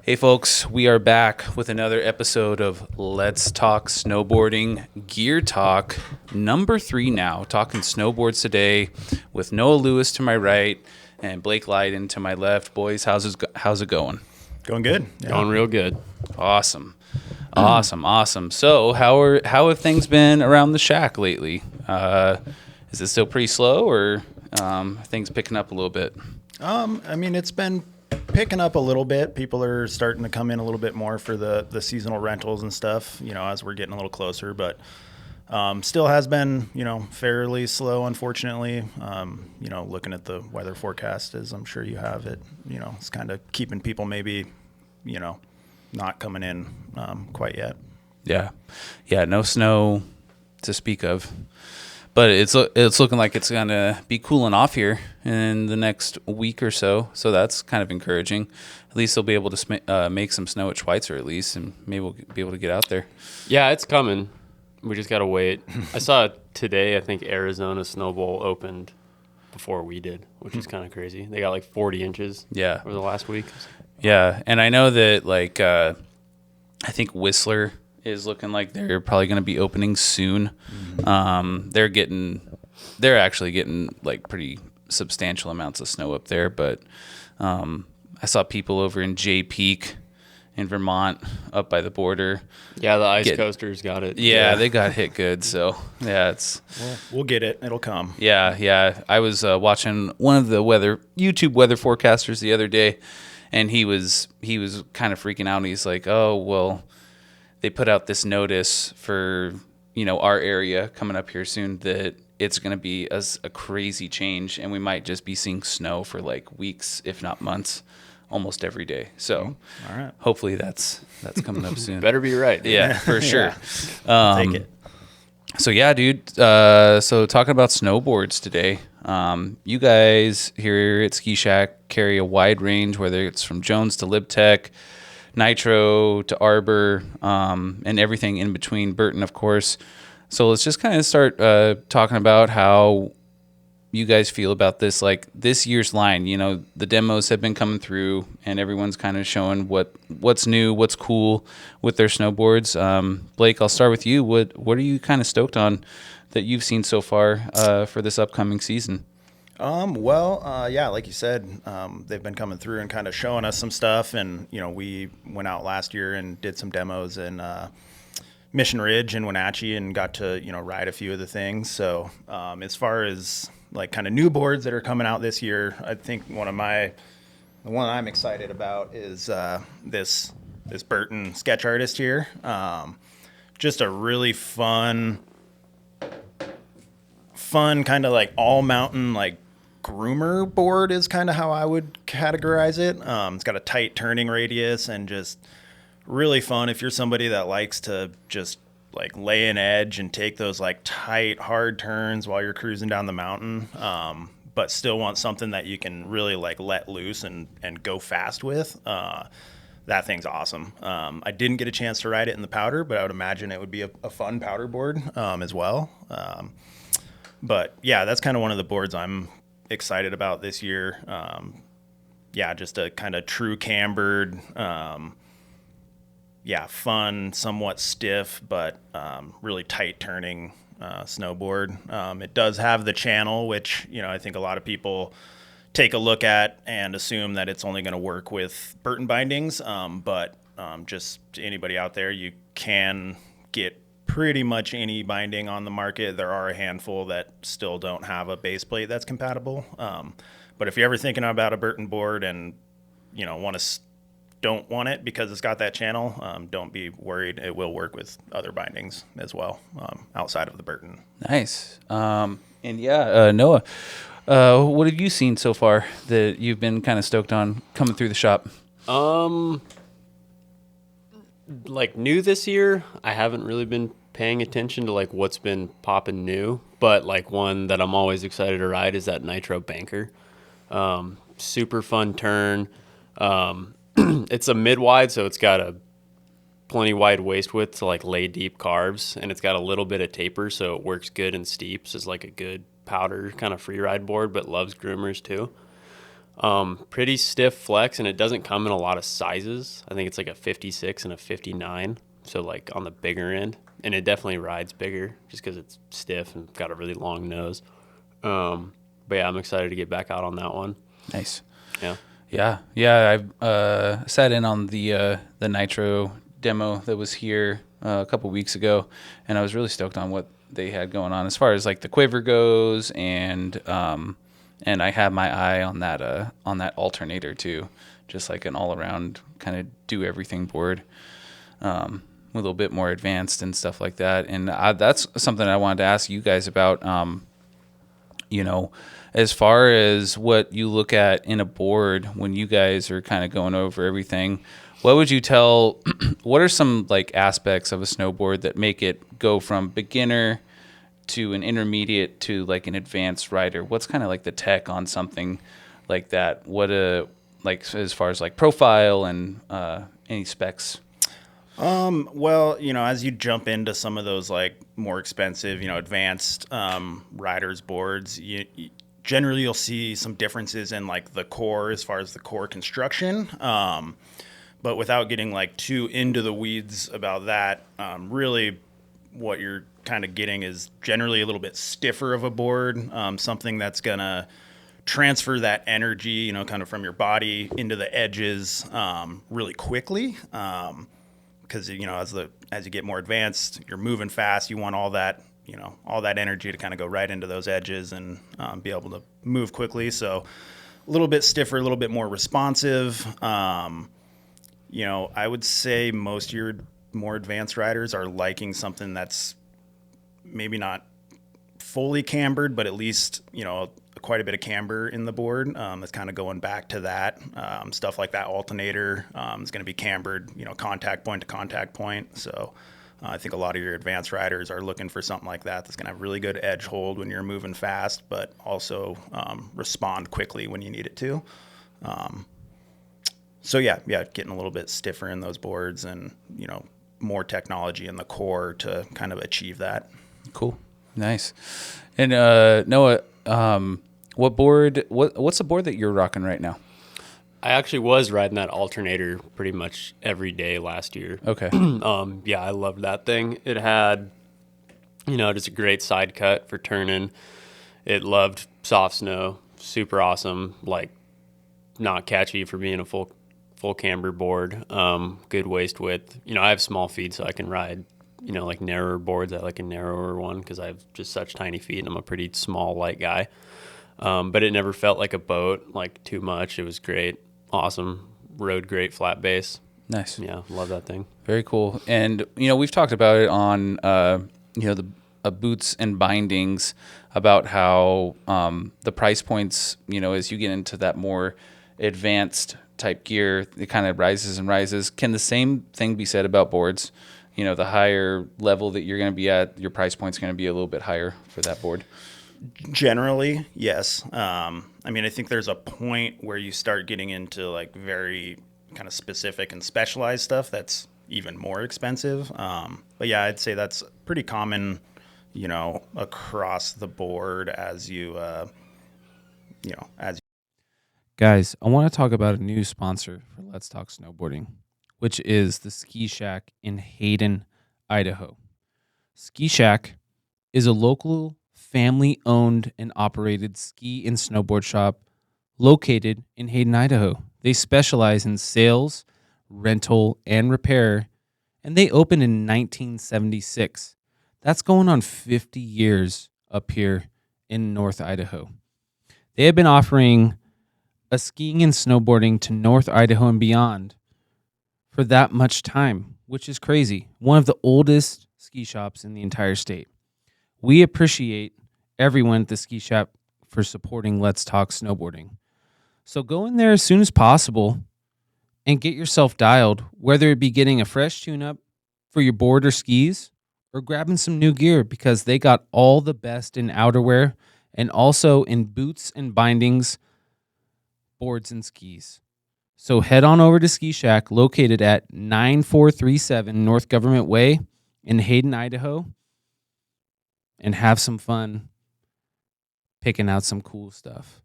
Hey folks, we are back with another episode of Let's Talk Snowboarding Gear Talk, number 3 now. Talking snowboards today with Noah Lewis to my right and Blake Lyden to my left. Boys, how's it going? Going good. Yeah. Going real good. Awesome. So how have things been around the shack lately? Is it still pretty slow, or things picking up a little bit? It's been picking up a little bit. People are starting to come in a little bit more for the seasonal rentals and stuff, as we're getting a little closer, but still has been, fairly slow, unfortunately. Looking at the weather forecast, as I'm sure you have it, it's kind of keeping people maybe, not coming in quite yet. Yeah, no snow to speak of. But it's looking like it's going to be cooling off here in the next week or so. So that's kind of encouraging. At least they'll be able to make some snow at Schweitzer at least, and maybe we'll be able to get out there. Yeah, it's coming. We just got to wait. I saw today, I think Arizona Snow Bowl opened before we did, which is kind of crazy. They got like 40 inches over the last week. Yeah, and I know that I think Whistler is looking like they're probably going to be opening soon. They're actually getting like pretty substantial amounts of snow up there, but I saw people over in Jay Peak in Vermont up by the border. Yeah, the ice coasters got it. Yeah, they got hit good. So yeah, we'll get it. It'll come. Yeah. I was watching one of the YouTube weather forecasters the other day, and he was kind of freaking out. And he's like, "Oh well, they put out this notice for our area coming up here soon that it's going to be a crazy change, and we might just be seeing snow for like weeks, if not months, almost every day." So, all right, hopefully that's coming up soon. Better be right. Yeah, for sure. Take it. So yeah, dude. So talking about snowboards today. You guys here at Ski Shack carry a wide range, whether it's from Jones to LibTech, Nitro to Arbor, and everything in between, Burton, of course. So let's just kind of start talking about how you guys feel about this, like this year's line. The demos have been coming through, and everyone's kind of showing what's new, what's cool with their snowboards. Blake, I'll start with you. What are you kind of stoked on that you've seen so far for this upcoming season? Like you said, they've been coming through and kind of showing us some stuff. And, we went out last year and did some demos in Mission Ridge and Wenatchee and got to, ride a few of the things. So as far as like kind of new boards that are coming out this year, I think the one I'm excited about is this Burton Sketch Artist here. Just a really fun kind of like all mountain, like groomer board is kind of how I would categorize it. It's got a tight turning radius and just really fun if you're somebody that likes to just like lay an edge and take those like tight, hard turns while you're cruising down the mountain, but still want something that you can really like let loose and go fast with. That thing's awesome. I didn't get a chance to ride it in the powder, but I would imagine it would be a fun powder board as well. But yeah, that's kind of one of the boards I'm excited about this year. Just a kind of true cambered, fun, somewhat stiff, but really tight turning snowboard. It does have the channel, which, I think a lot of people take a look at and assume that it's only going to work with Burton bindings. But just to anybody out there, you can get pretty much any binding on the market. There are a handful that still don't have a base plate that's compatible. But if you're ever thinking about a Burton board and, don't want it because it's got that channel, don't be worried. It will work with other bindings as well, outside of the Burton. Nice. Noah, what have you seen so far that you've been kind of stoked on coming through the shop? Like new this year, I haven't really been paying attention to like what's been popping new, but like one that I'm always excited to ride is that Nitro Banker. Super fun turn. It's a mid-wide, so it's got a plenty wide waist width to like lay deep carves, and it's got a little bit of taper, so it works good in steeps. It's like a good powder kind of free ride board, but loves groomers too. Pretty stiff flex, and it doesn't come in a lot of sizes. I think it's like a 56 and a 59, so like on the bigger end. And it definitely rides bigger just because it's stiff and got a really long nose. But yeah, I'm excited to get back out on that one. Nice. Yeah. Yeah. I sat in on the Nitro demo that was here a couple weeks ago, and I was really stoked on what they had going on as far as like the quiver goes, and I have my eye on that alternator too, just like an all around kind of do everything board, a little bit more advanced and stuff like that. And that's something I wanted to ask you guys about. As far as what you look at in a board when you guys are kind of going over everything, what would you tell, what are some like aspects of a snowboard that make it go from beginner to an intermediate to like an advanced rider? What's kind of like the tech on something like that? Like as far as like profile and any specs? Well, as you jump into some of those like more expensive, advanced riders boards, generally you'll see some differences in like the core as far as the core construction. But without getting like too into the weeds about that, really what you're kind of getting is generally a little bit stiffer of a board, something that's gonna transfer that energy, kind of from your body into the edges really quickly. Because as you get more advanced, you're moving fast. You want all that energy to kind of go right into those edges and be able to move quickly. So a little bit stiffer, a little bit more responsive. I would say most of your more advanced riders are liking something that's maybe not fully cambered, but at least quite a bit of camber in the board. That's kind of going back to that stuff like that alternator is going to be cambered, contact point to contact point. So I think a lot of your advanced riders are looking for something like that that's going to have really good edge hold when you're moving fast, but also respond quickly when you need it to. So yeah, getting a little bit stiffer in those boards and more technology in the core to kind of achieve that. Cool, nice. And Noah, what's the board that you're rocking right now? I actually was riding that alternator pretty much every day last year. Okay. Yeah, I loved that thing. It had, just a great side cut for turning. It loved soft snow, super awesome, like not catchy for being a full camber board. Good waist width. I have small feet, so I can ride, like narrower boards. I like a narrower one because I have just such tiny feet and I'm a pretty small, light guy. But it never felt like a boat, like too much. It was great. Awesome. Rode great flat base. Nice. Yeah, love that thing. Very cool. And, we've talked about it on, the boots and bindings about how the price points, as you get into that more advanced type gear, it kind of rises and rises. Can the same thing be said about boards? The higher level that you're going to be at, your price point's going to be a little bit higher for that board. Generally, yes. I think there's a point where you start getting into like very kind of specific and specialized stuff that's even more expensive. But yeah, I'd say that's pretty common, across the board as you. Guys, I want to talk about a new sponsor for Let's Talk Snowboarding, which is the Ski Shack in Hayden, Idaho. Ski Shack is a local family-owned and operated ski and snowboard shop located in Hayden, Idaho. They specialize in sales, rental, and repair, and they opened in 1976. That's going on 50 years up here in North Idaho. They have been offering a skiing and snowboarding to North Idaho and beyond for that much time, which is crazy. One of the oldest ski shops in the entire state. We appreciate everyone at the ski shop for supporting Let's Talk Snowboarding. So go in there as soon as possible and get yourself dialed, whether it be getting a fresh tune-up for your board or skis or grabbing some new gear, because they got all the best in outerwear and also in boots and bindings, boards and skis. So head on over to Ski Shack, located at 9437 North Government Way in Hayden, Idaho, and have some fun picking out some cool stuff.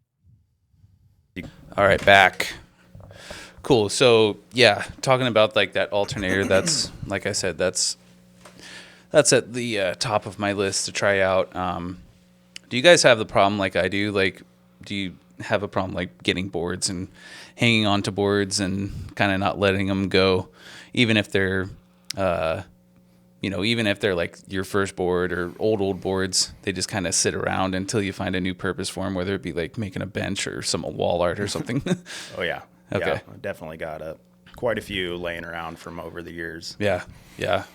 All right, back. Cool. So yeah, talking about like that alternator, that's like I said, that's at the top of my list to try out. Do you guys have the problem like I do? Like, do you have a problem like getting boards and hanging on to boards and kind of not letting them go, even if they're, even if they're like your first board or old boards, they just kind of sit around until you find a new purpose for them, whether it be like making a bench or some wall art or something. Oh yeah. Okay. Yeah, I definitely got quite a few laying around from over the years. Yeah.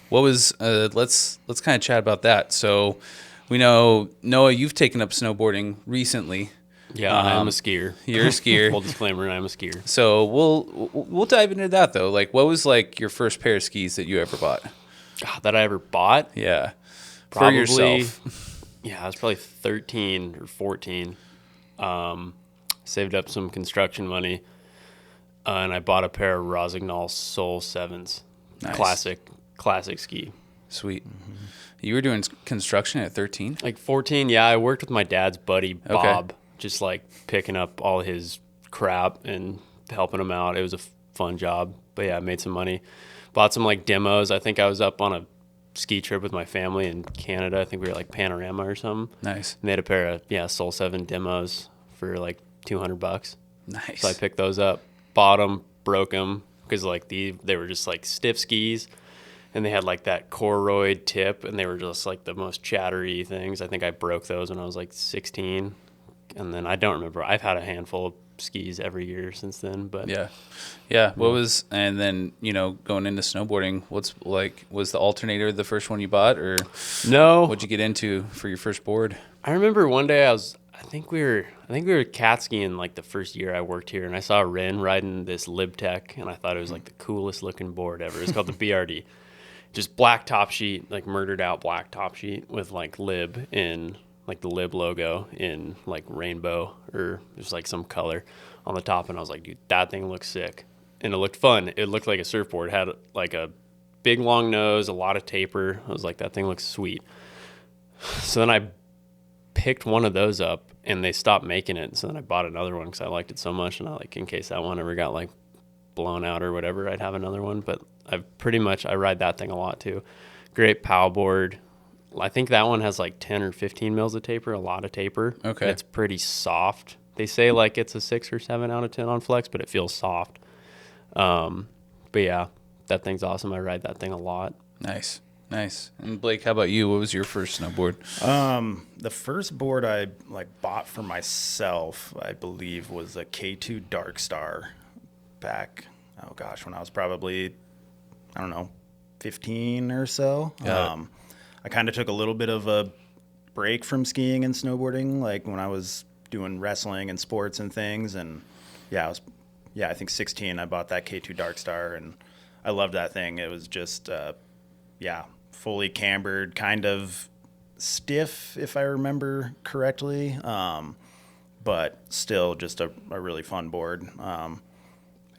What was? Let's kind of chat about that. So, we know Noah, you've taken up snowboarding recently. Yeah, I am a skier. You're a skier. Full disclaimer, I'm a skier. So we'll dive into that though. Like, what was like your first pair of skis that you ever bought? God, that I ever bought? Yeah, Probably, for yourself. Yeah, I was probably 13 or 14. Saved up some construction money, and I bought a pair of Rosignol Soul 7s. Nice. Classic ski. Sweet. You were doing construction at 13? Like 14, yeah, I worked with my dad's buddy, Bob, just like picking up all his crap and helping him out. It was a fun job. But yeah, I made some money. Bought some like demos. I think I was up on a ski trip with my family in Canada. I think we were like Panorama or something. Nice. Made a pair of, Soul 7 demos for like $200. Nice. So I picked those up, bought them, broke them, because like they were just like stiff skis. And they had like that Koroyd tip, and they were just like the most chattery things. I think I broke those when I was like 16. And then I don't remember. I've had a handful of skis every year since then. But yeah. What was, and then going into snowboarding, what's like, was the alternator the first one you bought, or no? What'd you get into for your first board? I remember one day I think we were cat skiing like the first year I worked here, and I saw Ren riding this LibTech, and I thought it was like the coolest looking board ever. It's called the BRD. Just black top sheet, like murdered out black top sheet with like Lib in like the Lib logo in like rainbow or just like some color on the top. And I was like, dude, that thing looks sick. And it looked fun. It looked like a surfboard. It had like a big long nose, a lot of taper. I was like, that thing looks sweet. So then I picked one of those up and they stopped making it. So then I bought another one because I liked it so much. And I like, in case that one ever got like blown out or whatever, I'd have another one. But I ride that thing a lot too. Great pow board. I think that one has like 10 or 15 mils of taper, a lot of taper. Okay. And it's pretty soft. They say like it's a 6 or 7 out of 10 on flex, but it feels soft. But yeah, that thing's awesome. I ride that thing a lot. Nice. And Blake, how about you? What was your first snowboard? The first board I like bought for myself, I believe, was a K2 Dark Star back, when I was probably, 15 or so. I kind of took a little bit of a break from skiing and snowboarding, like when I was doing wrestling and sports and things. And I think 16, I bought that K2 Dark Star, and I loved that thing. It was just, fully cambered, kind of stiff, if I remember correctly, but still just a really fun board.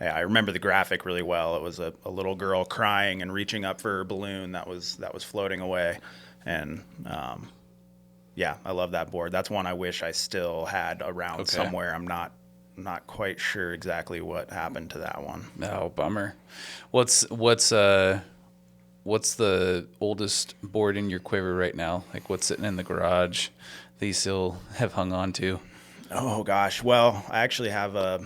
I remember the graphic really well. It was a little girl crying and reaching up for her balloon that was floating away, and I love that board. That's one I wish I still had around somewhere. I'm not quite sure exactly what happened to that one. Oh, bummer. What's the oldest board in your quiver right now? Like, what's sitting in the garage that you still have hung on to? Oh gosh, well, I actually have a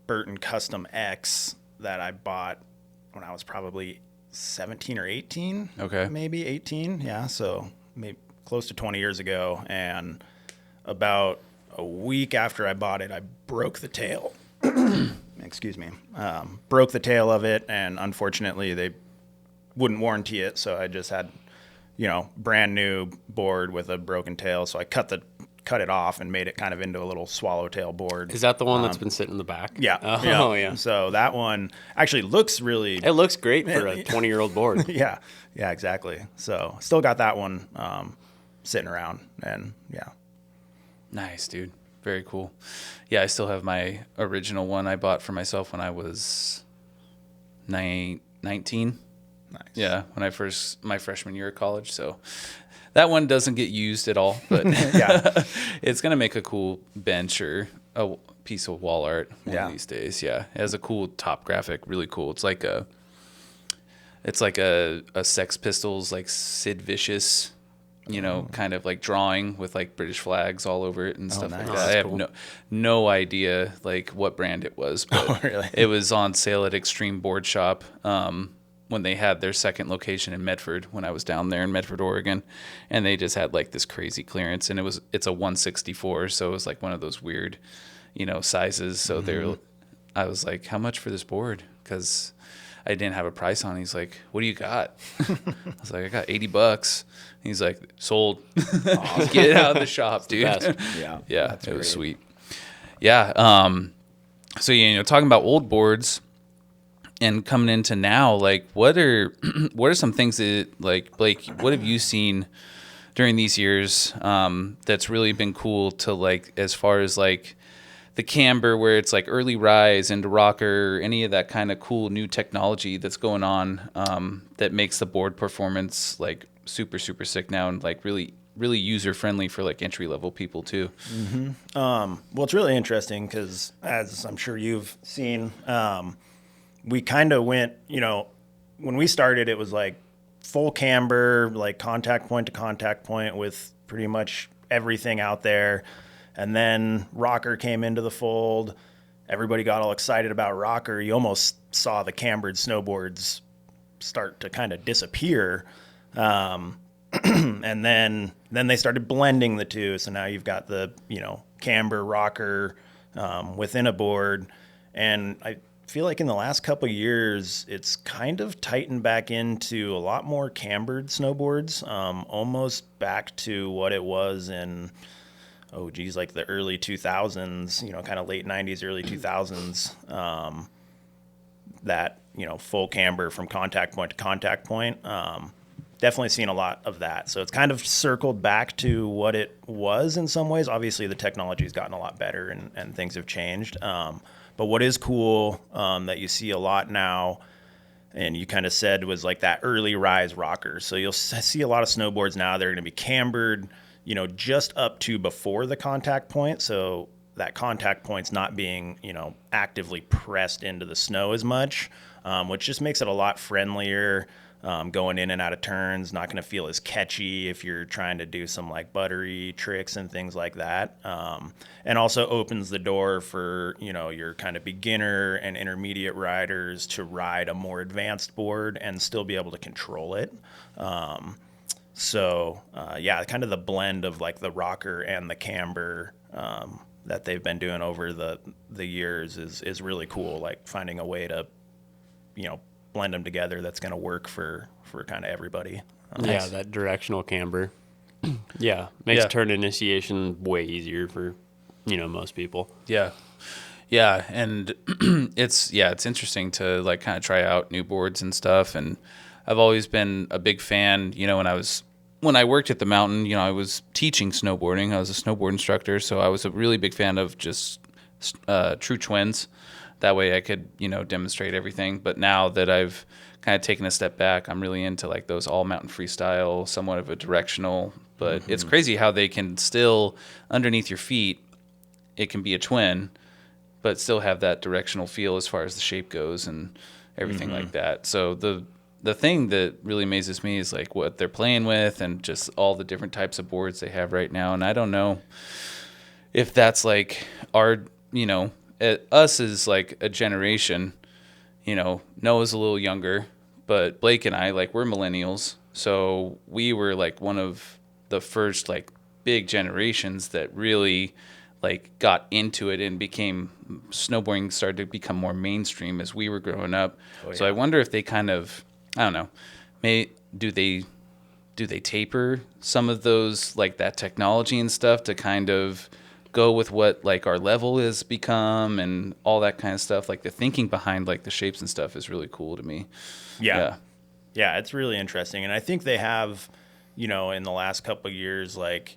Burton Custom X that I bought when I was probably 17 or 18. Okay. Maybe 18. Yeah. So maybe close to 20 years ago. And about a week after I bought it, I broke the tail. Excuse me. Broke the tail of it. And unfortunately, they wouldn't warranty it. So I just had, brand new board with a broken tail. So I cut it off and made it kind of into a little swallowtail board. Is that the one that's been sitting in the back? Yeah. Oh, yeah. So that one actually looks really... It looks great for a 20-year-old board. Yeah, exactly. So still got that one sitting around, and yeah. Nice, dude. Very cool. Yeah, I still have my original one I bought for myself when I was 19. Nice. Yeah, when my freshman year of college. So that one doesn't get used at all, but Yeah. it's gonna make a cool bench or a piece of wall art one of these days. Yeah, it has a cool top graphic, really cool. It's like a Sex Pistols like Sid Vicious, kind of like drawing with like British flags all over it and stuff nice. like that. I have Cool. no idea like what brand it was, but really? it was on sale at Extreme Board Shop when they had their second location in Medford when I was down there in Medford, Oregon, and they just had like this crazy clearance, and it's a 164, so it was like one of those weird, sizes. So I was like, how much for this board? Because I didn't have a price on it. He's like, what do you got? I was like, I got $80. He's like, sold. Get it out of the shop, dude. Best. Yeah, it was sweet. Yeah. So, talking about old boards and coming into now, like, what are some things that, like, Blake, what have you seen during these years that's really been cool to, like, as far as, like, the camber where it's like early rise into rocker, any of that kind of cool new technology that's going on that makes the board performance like super, super sick now and like really, really user friendly for like entry level people too. Well, it's really interesting because as I'm sure you've seen, we kind of went, when we started, it was like full camber, like contact point to contact point with pretty much everything out there. And then rocker came into the fold. Everybody got all excited about rocker. You almost saw the cambered snowboards start to kind of disappear. And then they started blending the two. So now you've got the, camber rocker within a board. And I feel like in the last couple of years, it's kind of tightened back into a lot more cambered snowboards, almost back to what it was in like the early 2000s, kind of late 90s, early 2000s, that, full camber from contact point to contact point. Definitely seen a lot of that. So it's kind of circled back to what it was in some ways. Obviously, the technology's gotten a lot better and things have changed. But what is cool that you see a lot now, and you kind of said, was like that early rise rocker. So you'll see a lot of snowboards now. They're going to be cambered, just up to before the contact point. So that contact point's not being, actively pressed into the snow as much, which just makes it a lot friendlier going in and out of turns. Not going to feel as catchy if you're trying to do some like buttery tricks and things like that. And also opens the door for, your kind of beginner and intermediate riders to ride a more advanced board and still be able to control it. So kind of the blend of like the rocker and the camber that they've been doing over the years is really cool. Like finding a way to, blend them together that's going to work for kind of everybody. Yeah, that directional camber. Makes turn initiation way easier for, most people. Yeah, and it's interesting to like kind of try out new boards and stuff. And I've always been a big fan. When I worked at the mountain, I was teaching snowboarding. I was a snowboard instructor, so I was a really big fan of just true twins. That way I could, demonstrate everything. But now that I've kind of taken a step back, I'm really into like those all mountain freestyle, somewhat of a directional. But it's crazy how they can still, underneath your feet, it can be a twin, but still have that directional feel as far as the shape goes and everything like that. So the thing that really amazes me is like what they're playing with and just all the different types of boards they have right now. And I don't know if that's like our, us as like a generation, Noah's a little younger, but Blake and I, like, we're millennials. So we were like one of the first like big generations that really like got into it and snowboarding started to become more mainstream as we were growing up. So I wonder if they kind of, I don't know, do they taper some of those, like that technology and stuff to kind of go with what like our level has become and all that kind of stuff. Like the thinking behind like the shapes and stuff is really cool to me. Yeah, it's really interesting. And I think they have, in the last couple of years, like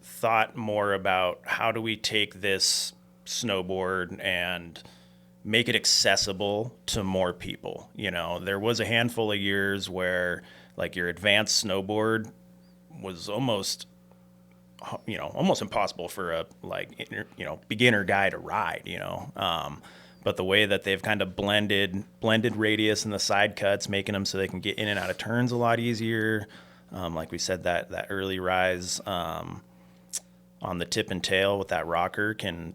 thought more about how do we take this snowboard and make it accessible to more people. There was a handful of years where like your advanced snowboard was almost almost impossible for a beginner guy to ride, but the way that they've kind of blended radius in the side cuts, making them so they can get in and out of turns a lot easier. Like we said, that early rise on the tip and tail with that rocker can,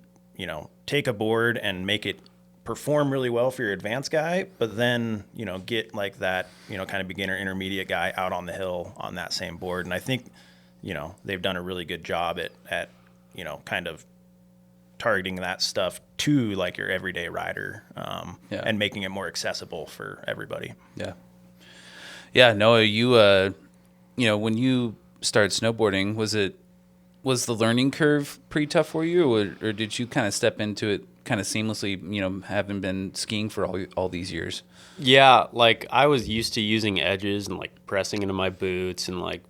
take a board and make it perform really well for your advanced guy, but then, get like that, kind of beginner intermediate guy out on the hill on that same board. And I think, they've done a really good job at kind of targeting that stuff to like your everyday rider, and making it more accessible for everybody. Yeah. Yeah. Noah, you, when you started snowboarding, was the learning curve pretty tough for you, or did you kind of step into it kind of seamlessly, having been skiing for all these years? Yeah, like I was used to using edges and like pressing into my boots and like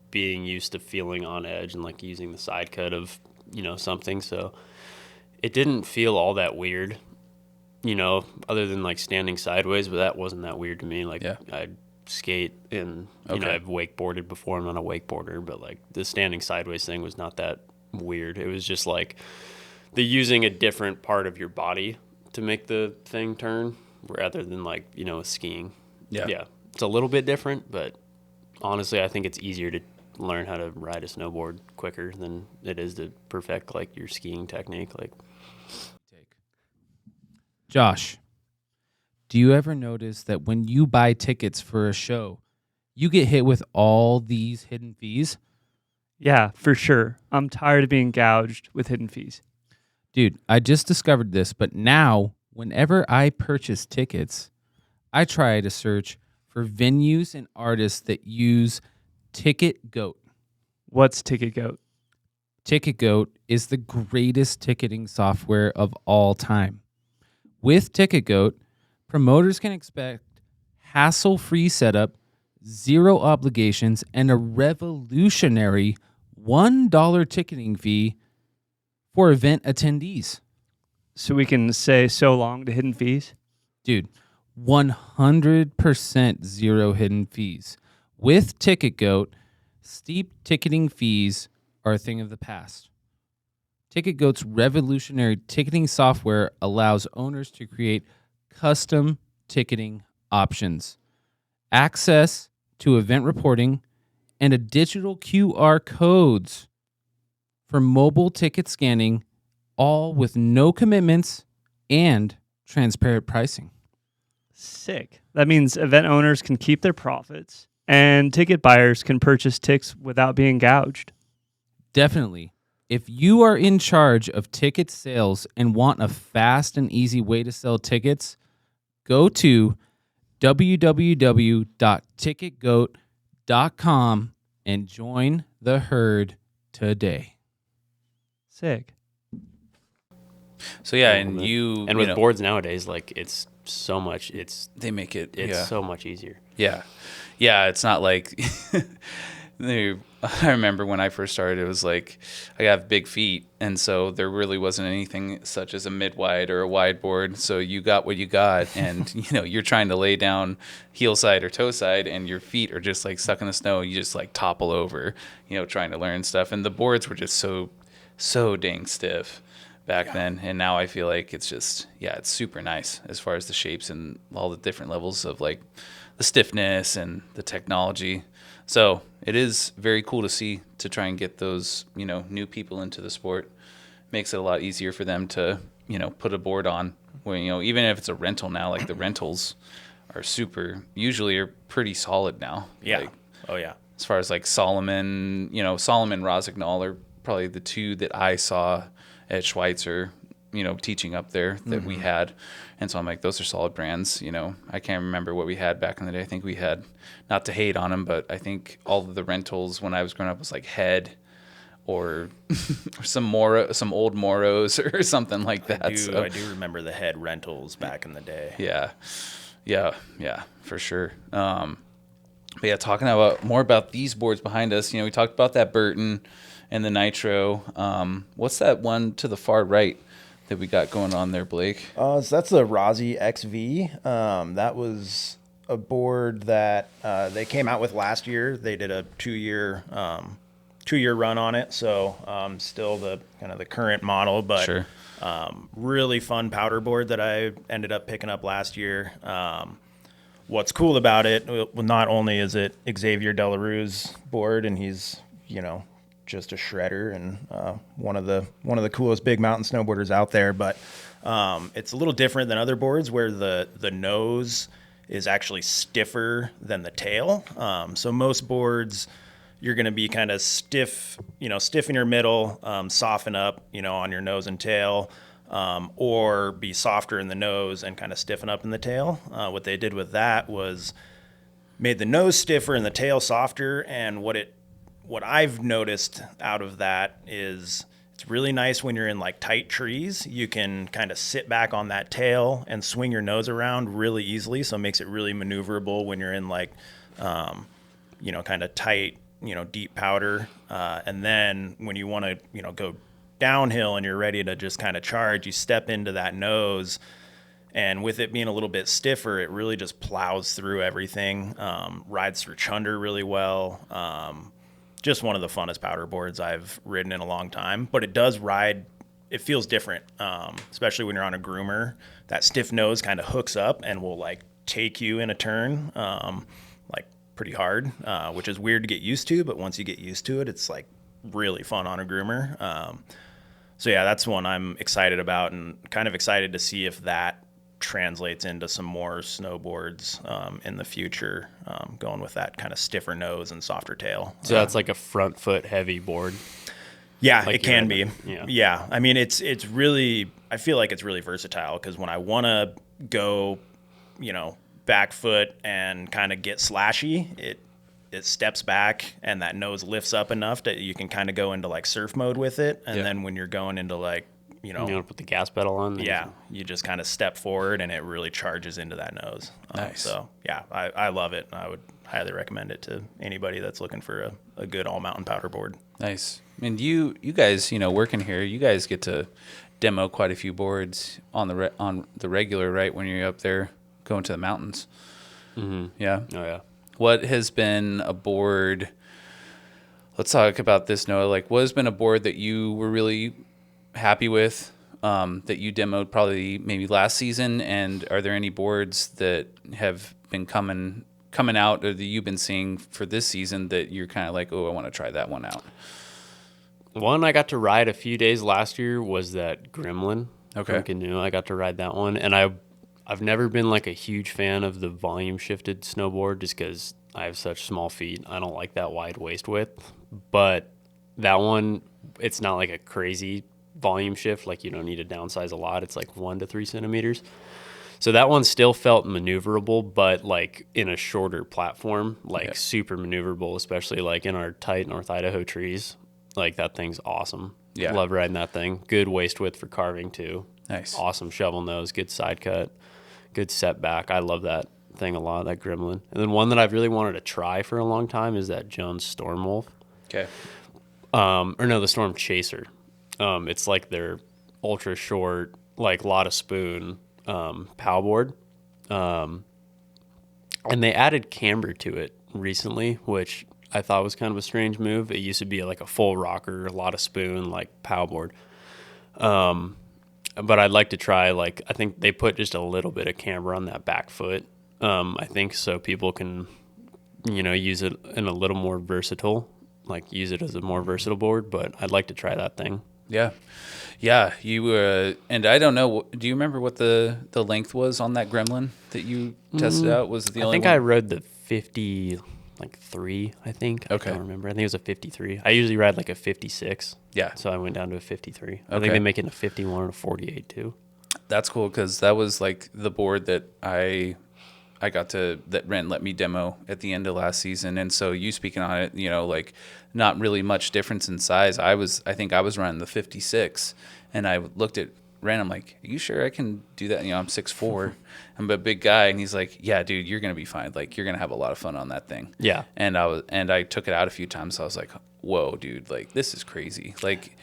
being used to feeling on edge and like using the side cut of, something. So it didn't feel all that weird, other than like standing sideways, but that wasn't that weird to me. Like I'd skate and, I've wakeboarded before. I'm not a wakeboarder, but like the standing sideways thing was not that weird. It was just like the using a different part of your body to make the thing turn rather than like, skiing. Yeah. It's a little bit different, but honestly, I think it's easier to learn how to ride a snowboard quicker than it is to perfect like your skiing technique. Like, Josh, do you ever notice that when you buy tickets for a show, you get hit with all these hidden fees? Yeah, for sure. I'm tired of being gouged with hidden fees. Dude, I just discovered this, but now whenever I purchase tickets, I try to search for venues and artists that use Ticket Goat. What's Ticket Goat? Ticket Goat is the greatest ticketing software of all time. With Ticket Goat, promoters can expect hassle-free setup, zero obligations, and a revolutionary $1 ticketing fee for event attendees. So we can say so long to hidden fees? Dude, 100% zero hidden fees. With Ticket Goat, steep ticketing fees are a thing of the past. Ticket Goat's revolutionary ticketing software allows owners to create custom ticketing options, access to event reporting, and a digital QR codes for mobile ticket scanning, all with no commitments and transparent pricing. Sick. That means event owners can keep their profits and ticket buyers can purchase tickets without being gouged. Definitely. If you are in charge of ticket sales and want a fast and easy way to sell tickets, go to www.ticketgoat.com and join the herd today. Sick. So yeah, and with boards nowadays, like it's so much. They make it. It's so much easier. Yeah, it's not like. I remember when I first started, it was like I have big feet, and so there really wasn't anything such as a mid-wide or a wide board. So you got what you got, and you're trying to lay down heel side or toe side, and your feet are just like stuck in the snow. You just like topple over, trying to learn stuff. And the boards were just so dang stiff back then, and now I feel like it's just it's super nice as far as the shapes and all the different levels of like the stiffness and the technology. So it is very cool to see, to try and get those, new people into the sport. Makes it a lot easier for them to, put a board on where, even if it's a rental now, like the rentals are usually are pretty solid now. Yeah. Like, oh yeah. As far as like Solomon, Solomon Rosignol are probably the two that I saw at Schweitzer, teaching up there that we had. And so I'm like, those are solid brands. I can't remember what we had back in the day. I think we had, not to hate on them, but I think all of the rentals when I was growing up was like Head or some old Moros or something like that. I do remember the Head rentals back in the day. Yeah, for sure. But yeah, talking more about these boards behind us, we talked about that Burton and the Nitro. What's that one to the far right that we got going on there, Blake? So that's the Rossi XV. That was a board that they came out with last year. They did a 2-year 2-year run on it, so still the kind of the current model, but Sure. really fun powder board that I ended up picking up last year. What's cool about it, well, not only is it Xavier Delarue's board, and he's, you know, just a shredder and one of the coolest big mountain snowboarders out there, but it's a little different than other boards where the nose is actually stiffer than the tail. So most boards, you're going to be kind of stiff, you know, stiff in your middle, soften up, you know, on your nose and tail, or be softer in the nose and kind of stiffen up in the tail. What they did with that was made the nose stiffer and the tail softer. And what I've noticed out of that is it's really nice when you're in like tight trees. You can kind of sit back on that tail and swing your nose around really easily. So it makes it really maneuverable when you're in like, you know, kind of tight, you know, deep powder. And then when you want to, you know, go downhill and you're ready to just kind of charge, you step into that nose, and with it being a little bit stiffer, it really just plows through everything. Rides through chunder really well. Just one of the funnest powder boards I've ridden in a long time, but it does ride. It feels different, especially when you're on a groomer. That stiff nose kind of hooks up and will like take you in a turn, like pretty hard, which is weird to get used to. But once you get used to it, it's like really fun on a groomer. So yeah, that's one I'm excited about, and kind of excited to see if that translates into some more snowboards in the future, going with that kind of stiffer nose and softer tail. So that's like a front foot heavy board. Yeah, Like it can be. Yeah. Yeah. I mean, it's really, I feel like it's really versatile, because when I want to go, you know, back foot and kind of get slashy, it steps back and that nose lifts up enough that you can kind of go into like surf mode with it. And then when you're going into like, you know, You want to put the gas pedal on? yeah, you just kind of step forward and it really charges into that nose. Nice. So yeah, I love it. I would highly recommend it to anybody that's looking for a good all mountain powder board. Nice. And you guys, you know, working here, you guys get to demo quite a few boards on the regular, right? When you're up there going to the mountains. Mm-hmm. Yeah. Oh, yeah. What has been a board? Let's talk about this, Noah. Like, what has been a board that you were really happy with, that you demoed probably maybe last season? And are there any boards that have been coming out, or that you've been seeing for this season that you're kind of like, oh, I want to try that one out? One I got to ride a few days last year was that Gremlin. Okay. From Canoe. I got to ride that one, and I've never been like a huge fan of the volume shifted snowboard, just because I have such small feet. I don't like that wide waist width. But that one, it's not like a crazy volume shift. Like, you don't need to downsize a lot. It's like 1 to 3 centimeters. So that one still felt maneuverable, but like in a shorter platform, like super maneuverable, especially like in our tight North Idaho trees. Like, that thing's awesome. Yeah. Love riding that thing. Good waist width for carving too. Nice. Awesome shovel nose, good side cut, good setback. I love that thing a lot, that Gremlin. And then one that I've really wanted to try for a long time is that Jones Storm Wolf. Okay. The Storm Chaser. It's like their ultra short, like lot of spoon pow board. And they added camber to it recently, which I thought was kind of a strange move. It used to be like a full rocker, a lot of spoon, like pow board. But I'd like to try, like, I think they put just a little bit of camber on that back foot. I think so people can, you know, use it in a little more versatile, like use it as a more versatile board, but I'd like to try that thing. Yeah. Yeah. You and I don't know, do you remember what the length was on that Gremlin that you tested out? Was it the I only think one? I rode the 53, I think. Okay. I don't remember. I think it was a 53. I usually ride like a 56. Yeah. So I went down to a 53. I Okay. think they make it a 51 or a 48 too. That's cool, because that was like the board that I got to, that Ren let me demo at the end of last season. And so you speaking on it, you know, like not really much difference in size. I think I was running the 56, and I looked at Ren. I'm like, are you sure I can do that? You know, I'm 6'4", I'm a big guy. And he's like, yeah, dude, you're going to be fine. Like, you're going to have a lot of fun on that thing. Yeah. And I took it out a few times. So I was like, whoa, dude, like this is crazy. Like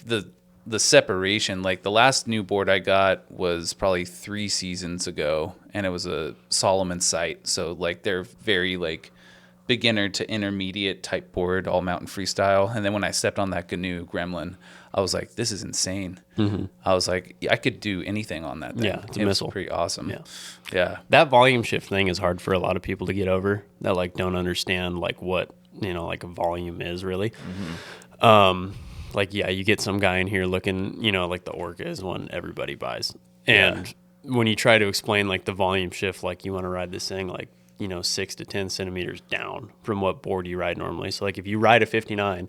the separation, like the last new board I got was probably 3 seasons ago, and it was a Solomon sight. So like they're very like beginner to intermediate type board, all mountain freestyle. And then when I stepped on that GNU Gremlin, I was like, this is insane. I was like, I could do anything on that thing. Yeah, it's a it missile. was pretty awesome. Yeah. Yeah. That volume shift thing is hard for a lot of people to get over that like don't understand like what, like a volume is really. Like, yeah, you get some guy in here looking, like the Orca is one everybody buys. And when you try to explain like the volume shift, like you want to ride this thing like, 6 to 10 centimeters down from what board you ride normally. So like if you ride a 59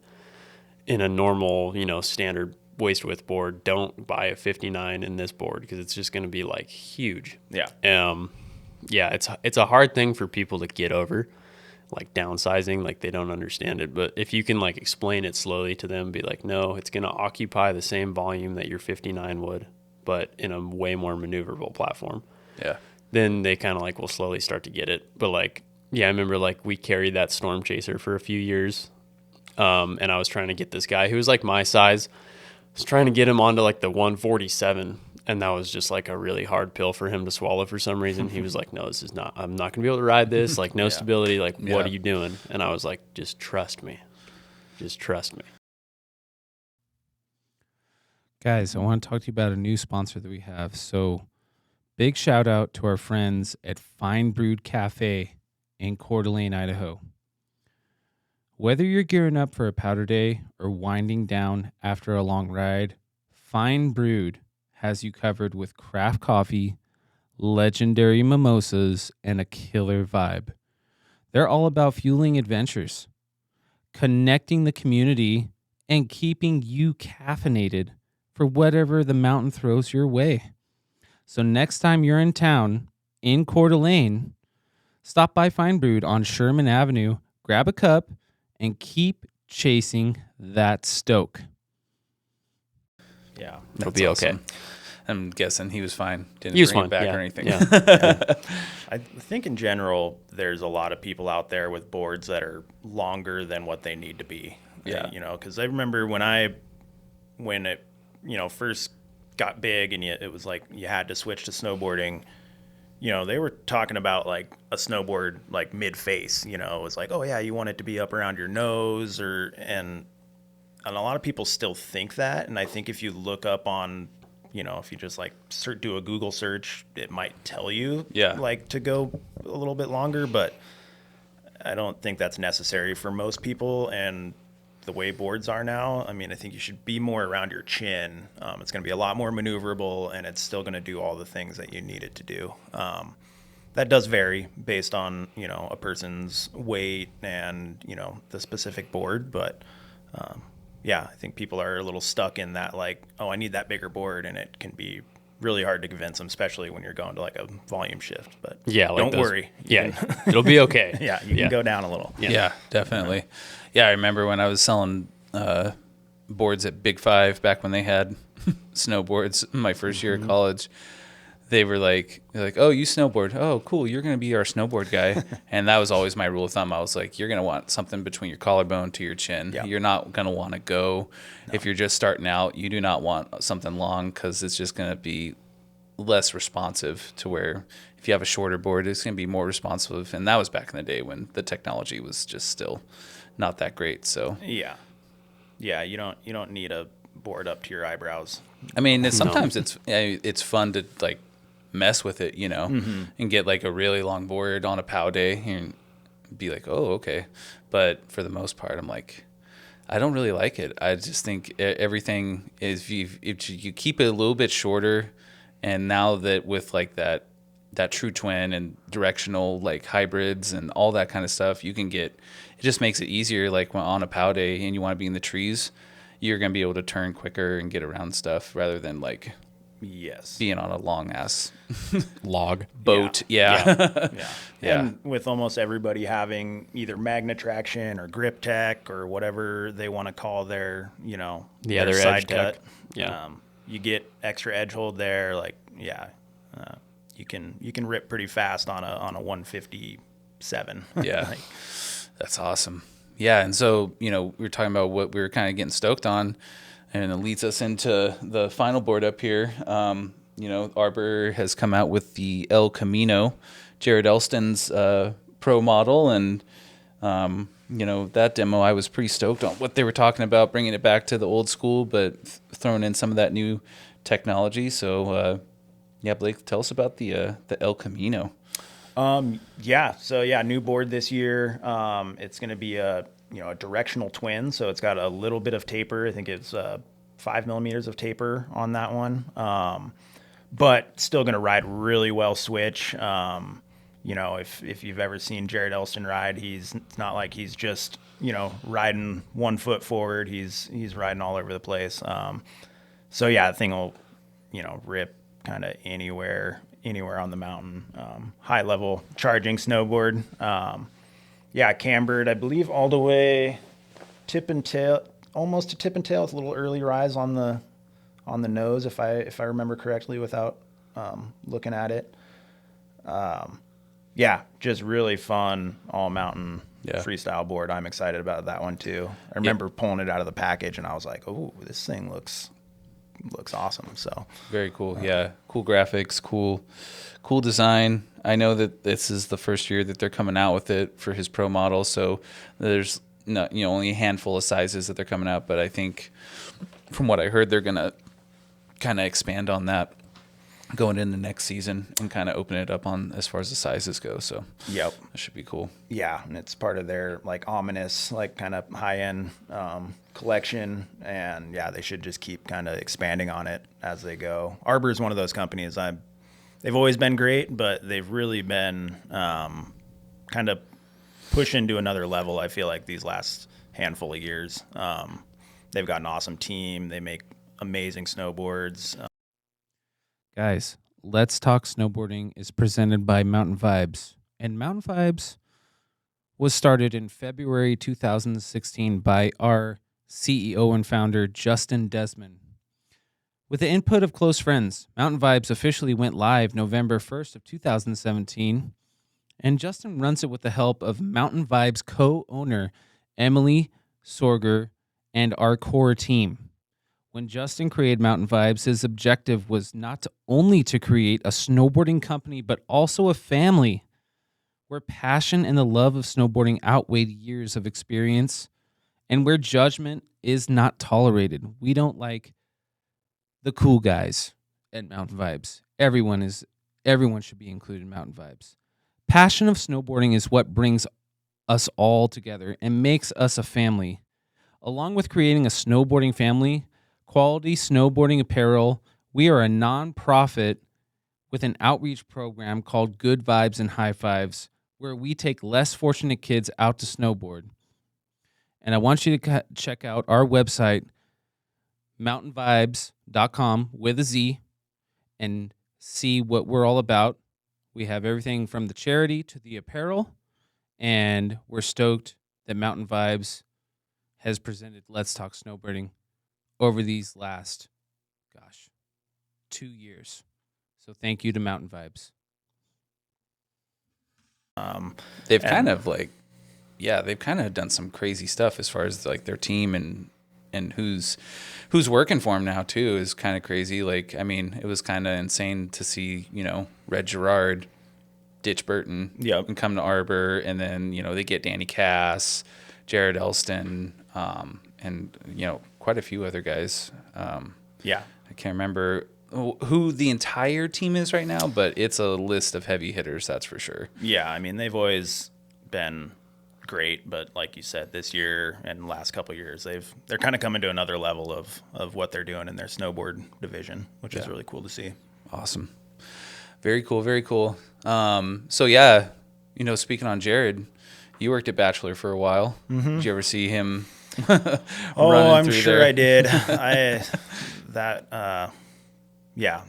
in a normal, standard waist width board, don't buy a 59 in this board because it's just going to be like huge. Yeah. Yeah, it's a hard thing for people to get over, like downsizing, like they don't understand it. But if you can like explain it slowly to them, be like, no, it's going to occupy the same volume that your 59 would, but in a way more maneuverable platform. Yeah. Then they kind of like will slowly start to get it. But like, yeah, I remember like we carried that Storm Chaser for a few years. And I was trying to get this guy who was like my size, I was trying to get him onto like the 147. And that was just like a really hard pill for him to swallow for some reason. He was like, no, I'm not going to be able to ride this. Like no stability. Like, what are you doing? And I was like, just trust me. Just trust me. Guys, I want to talk to you about a new sponsor that we have. So big shout out to our friends at Fine Brewed Cafe in Coeur d'Alene, Idaho. Whether you're gearing up for a powder day or winding down after a long ride, Fine Brewed has you covered with craft coffee, legendary mimosas, and a killer vibe. They're all about fueling adventures, connecting the community, and keeping you caffeinated for whatever the mountain throws your way. So next time you're in town in Coeur d'Alene, stop by Fine Brewed on Sherman Avenue, grab a cup, and keep chasing that stoke. Yeah. It'll be okay. Awesome. I'm guessing he was fine. Didn't He was bring fine, it back yeah. or anything. Yeah. I think in general, there's a lot of people out there with boards that are longer than what they need to be. Yeah. Because I remember when it, first got big and it was like you had to switch to snowboarding, they were talking about like a snowboard like mid-face, it was like, oh yeah, you want it to be up around your nose and a lot of people still think that. And I think if you look up on, if you just like do a Google search, it might tell you like to go a little bit longer, but I don't think that's necessary for most people. And the way boards are now, I mean, I think you should be more around your chin. It's going to be a lot more maneuverable, and it's still going to do all the things that you need it to do. That does vary based on, a person's weight and, the specific board. But, I think people are a little stuck in that, like, oh, I need that bigger board, and it can be really hard to convince them, especially when you're going to like a volume shift. But don't worry. It'll be okay. You can go down a little. Yeah, definitely. Yeah, I remember when I was selling boards at Big Five back when they had snowboards my first year of college. They're like, oh, you snowboard. Oh, cool. You're going to be our snowboard guy. And that was always my rule of thumb. I was like, you're going to want something between your collarbone to your chin. Yeah. You're not going to want to go. No. If you're just starting out, you do not want something long because it's just going to be less responsive to where if you have a shorter board, it's going to be more responsive. And that was back in the day when the technology was just still not that great. So yeah, you don't need a board up to your eyebrows. I mean, sometimes it's fun to like mess with it, and get like a really long board on a POW day and be like, oh, okay. But for the most part, I'm like, I don't really like it. I just think everything is, if you keep it a little bit shorter, and now that with like that true twin and directional like hybrids and all that kind of stuff, it just makes it easier. Like when on a POW day and you want to be in the trees, you're going to be able to turn quicker and get around stuff rather than like being on a long ass log boat. Yeah. And with almost everybody having either magna traction or grip tech or whatever they want to call their, their their side edge cut. tech. Yeah. You get extra edge hold there. Like, you can rip pretty fast on a 157. Yeah. That's awesome. Yeah. And so, we were talking about what we were kind of getting stoked on, and it leads us into the final board up here. Arbor has come out with the El Camino, Jared Elston's pro model, and That demo, I was pretty stoked on what they were talking about, bringing it back to the old school, but throwing in some of that new technology. So, Blake, tell us about the El Camino. New board this year. It's going to be a directional twin, so it's got a little bit of taper. I think it's 5 millimeters of taper on that one, but still going to ride really well switch. If you've ever seen Jared Elston ride, it's not like he's just riding 1 foot forward. He's riding all over the place. The thing will rip kind of anywhere on the mountain. High level charging snowboard. Cambered, I believe, all the way tip and tail, almost to tip and tail. It's a little early rise on the nose, if I remember correctly, without looking at it. Just really fun all mountain freestyle board. I'm excited about that one too. I remember pulling it out of the package and I was like, oh, this thing looks awesome. So very cool. Cool graphics, cool design. I know that this is the first year that they're coming out with it for his pro model, so there's only a handful of sizes that they're coming out, but I think from what I heard, they're gonna kind of expand on that going into next season and kind of open it up on as far as the sizes go. So that should be cool. Yeah, and it's part of their ominous, kind of high end collection, and they should just keep kind of expanding on it as they go. Arbor is one of those companies. They've always been great, but they've really been kind of pushing to another level. I feel like these last handful of years, they've got an awesome team. They make amazing snowboards. Guys, Let's Talk Snowboarding is presented by Mountain Vibes. And Mountain Vibes was started in February 2016 by our CEO and founder, Justin Desmond. With the input of close friends, Mountain Vibes officially went live November 1st of 2017, and Justin runs it with the help of Mountain Vibes co-owner Emily Sorger and our core team. When Justin created Mountain Vibes, his objective was not only to create a snowboarding company, but also a family where passion and the love of snowboarding outweighed years of experience and where judgment is not tolerated. We don't like the cool guys at Mountain Vibes. Everyone should be included in Mountain Vibes. Passion of snowboarding is what brings us all together and makes us a family. Along with creating a snowboarding family, Quality Snowboarding Apparel, we are a non-profit with an outreach program called Good Vibes and High Fives, where we take less fortunate kids out to snowboard. And I want you to check out our website, mountainvibes.com with a Z, and see what we're all about. We have everything from the charity to the apparel, and we're stoked that Mountain Vibes has presented Let's Talk Snowboarding over these last, 2 years. So thank you to Mountain Vibes. They've kind of done some crazy stuff as far as their team and who's working for them now too is kind of crazy. It was kind of insane to see, Red Gerard ditch Burton and come to Arbor, and then, they get Danny Cass, Jared Elston, and, quite a few other guys. I can't remember who the entire team is right now, but it's a list of heavy hitters, that's for sure. Yeah, they've always been great, but like you said, this year and the last couple of years, they're kind of coming to another level of what they're doing in their snowboard division, which is really cool to see. Awesome. Very cool, very cool. Speaking on Jared, you worked at Bachelor for a while. Mm-hmm. Did you ever see him I'm sure I did. I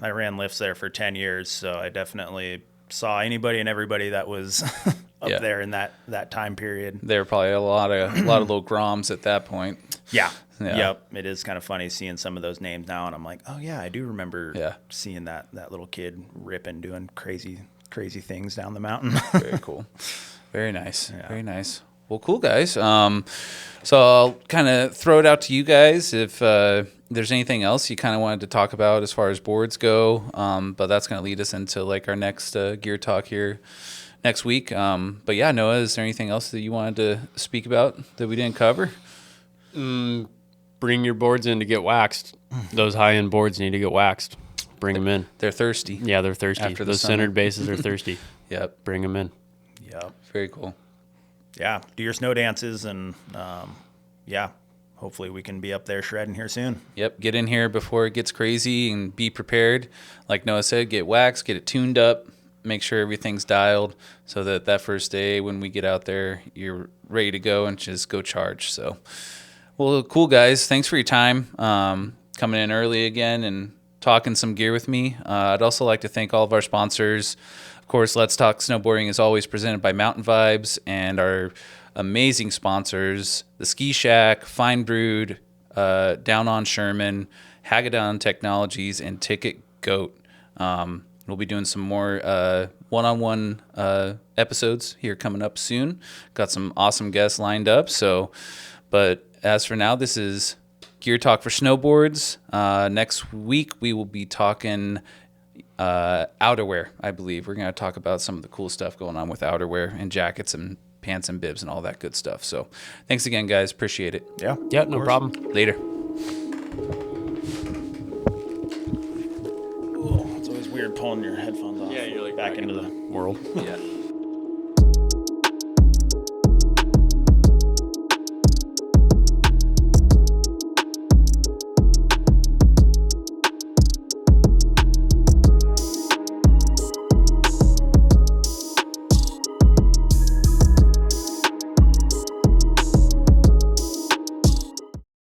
ran lifts there for 10 years, so I definitely saw anybody and everybody that was up there in that time period. There were probably a lot of little groms at that point. Yeah. Yep. It is kind of funny seeing some of those names now, and I'm like, oh yeah, I do remember seeing that little kid ripping, doing crazy things down the mountain. Very cool. Very nice. Yeah. Very nice. Well, cool, guys. So I'll kind of throw it out to you guys if there's anything else you kind of wanted to talk about as far as boards go. But that's going to lead us into our next gear talk here next week. But yeah, Noah, is there anything else that you wanted to speak about that we didn't cover? Bring your boards in to get waxed. Those high-end boards need to get waxed. Bring them in. They're thirsty. Yeah, they're thirsty. After the Those summer. centered bases are thirsty. Yep. Bring them in. Yep. Very cool. Yeah. Do your snow dances, and yeah, hopefully we can be up there shredding here soon. Yep. Get in here before it gets crazy and be prepared. Like Noah said, get waxed, get it tuned up, make sure everything's dialed so that first day when we get out there, you're ready to go and just go charge. So, well, cool, guys. Thanks for your time coming in early again and talking some gear with me. I'd also like to thank all of our sponsors. Of course, Let's Talk Snowboarding is always presented by Mountain Vibes and our amazing sponsors, the Ski Shack, Fine Brewed, Down on Sherman, Hagedon Technologies, and Ticket Goat. We'll be doing some more one-on-one episodes here coming up soon. Got some awesome guests lined up. But as for now, this is Gear Talk for Snowboards. Next week, we will be talking outerwear, I believe. We're going to talk about some of the cool stuff going on with outerwear and jackets and pants and bibs and all that good stuff. So thanks again, guys. Appreciate it. Yeah. Yeah, no problem. Later. It's always weird pulling your headphones off. Yeah, you're like back into the world. Yeah.